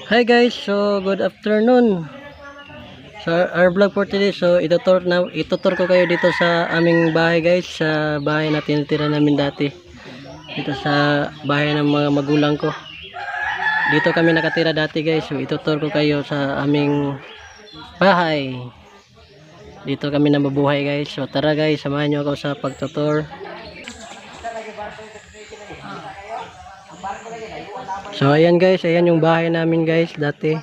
Hi guys, so good afternoon. So our vlog for today, so itutur ko kayo dito sa aming bahay guys, sa bahay na tinitira namin dati. Dito sa bahay ng mga magulang ko. Dito kami nakatira dati guys, so itutur ko kayo sa aming bahay. Dito kami nabubuhay guys. So tara guys, samahan niyo ako sa pagtutur. So ayan guys, ayan yung bahay namin guys dati.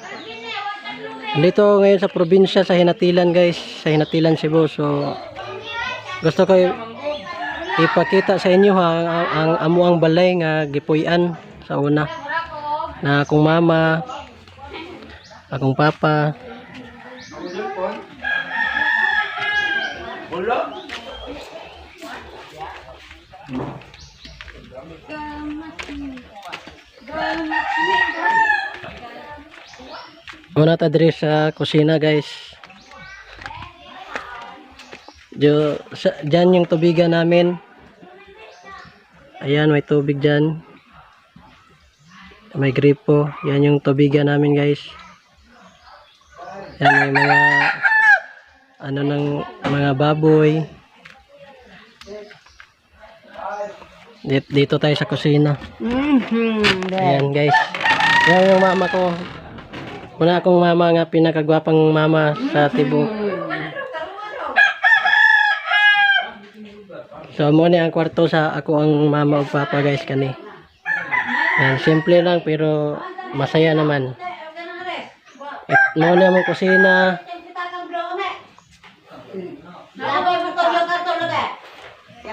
Dito ngayon sa probinsya sa Hinatilan guys, sa Hinatilan Cebu. So gusto ko ipakita sa inyo ang amuang balay nga gipuy-an sa una. Na akong mama, akong papa. Una ta diri sa kusina guys. Diyan yung tubigan namin. Ayan, may tubig dyan. May gripo. Yan yung tubigan namin guys. Yan, may mga ng mga baboy. Dito tayo sa kusina. Ayan guys. Yan yung mama ko. Una akong mama nga, pinakagwapang mama sa Tibo. So mo ni ang kwarto sa ako ang mama o papa guys kani. Yan, simple lang pero masaya naman. Mo ni ang kusina.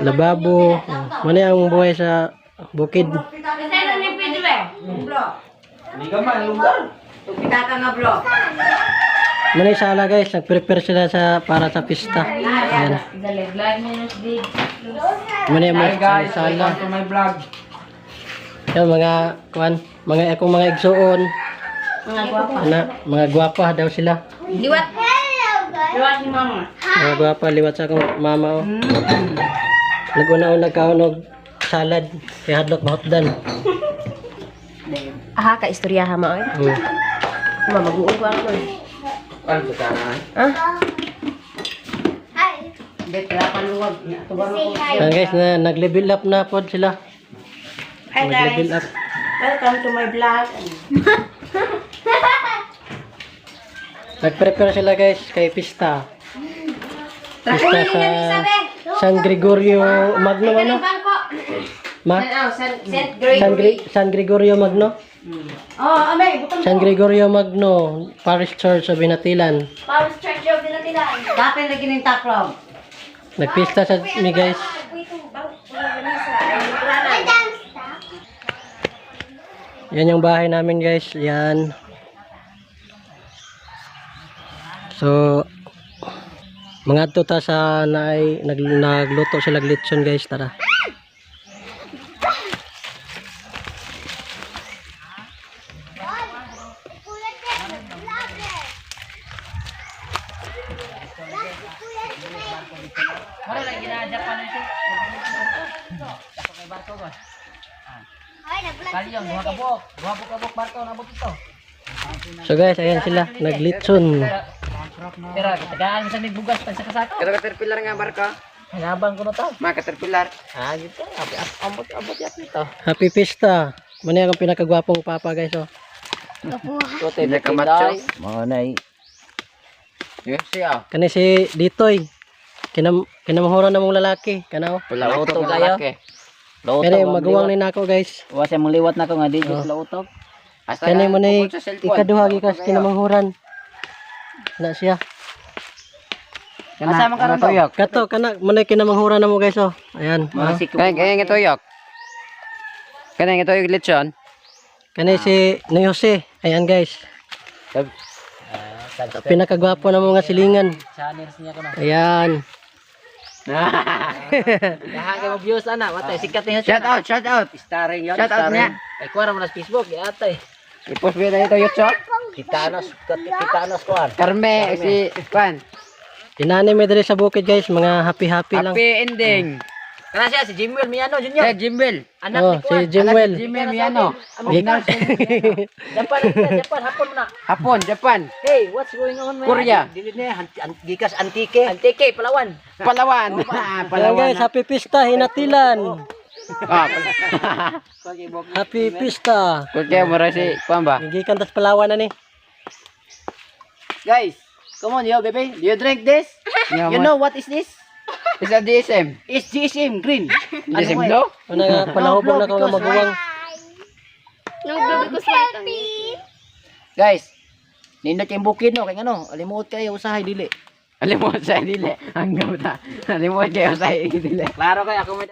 Lababo. Mo ni ang buhay sa bukid. Manay sala guys, nag-prepare sila para sa pista. Ayan. Manay sala. Yan mga akong mga igsuon. Mga gwapa daw sila. Liwat. Liwat ni mama. Mga gwapa, liwat sa akong mama. Nag-una-una kaunog salad kay hadlok mahotdan. Aha, ka istorya ha ma oy. Mag-uog ako eh. Ano sa sana? Ah? Bet kaya paluwag. Yan guys, nag-level up na po sila. Hi guys. Nag-level up. Welcome to my vlog. Nag-prepare sila guys kay pista. Pista sa San Gregorio Magno ano? San Gregorio Magno? Oh, amay, butang San Gregorio Magno, Parish Church of Hinatilan. Parish Church of Hinatilan. Dapat lagi ning taklog. Nagpista sa mi guys. Yan yung bahay namin guys. Yan. So mga ta sa nagluto sila glitson guys, tara. So guys, ayan sila, naglitson. Pero tagaan sa nagbugas pag sa kasako. Pero caterpillar nga barka. Nabang ko na to. Mga caterpillar. Ah, gitu. Abot yat nito. Happy Pista. Muna akong pinakagwapong papa guys oh. Kote na kamacho. Mga nay. Yes siya. Kani si Ditoy. Kinamahura na mong lalaki, kanaw. Lauto kayo. Kani maguwang ni nako guys. Wa siya mong liwat nako nga di jud lauto. Kani mo ni ikaduha gikas kinamanghuran. Na siya. Asa man karon toyok? Kato kana mo ni kinamanghuran na mo guys oh. Ayan. Kaya nga toyok. Kaya nga toyok lechon. Kani si Ni Jose. Ayan guys. Pinakagwapo na mga silingan. Ayan. Dahan kay mo views ana, watay sikat ni shout out. Starring yon. Shout out niya. Ay kuara mo na Facebook, yatay. I-post mo na ito YouTube. Kitanos kuan. Karme si kuan. Tinani mi diri sa bukid guys, mga happy lang. Happy ending. Kana siya si Jimwell Miano Junior. Jimwell. Anak Oh, ni Kuan. si Jimwell. Jimwell Miano. Japan, hapon mo na. Japan. Hey, what's going on, man? Korea. Dili na gikas Antique. Antique, Palawan. Ayan guys, happy pista, hinatilan. Happy pista. Kaya mura si Kuan ba? Gikan tas Palawan na ni. Guys, come on, yo, baby. Do you drink this? You know what is this? It's a DSM. It's DSM green. DSM blue? Ano nga, panahubog na ko nga maguwang. Guys, nindot yung bukid no, kaya ano, alimuot kayo usahay dili. Alimuot sa dili. Hanggang ta. Alimuot kayo usahay dili. Klaro kay ako may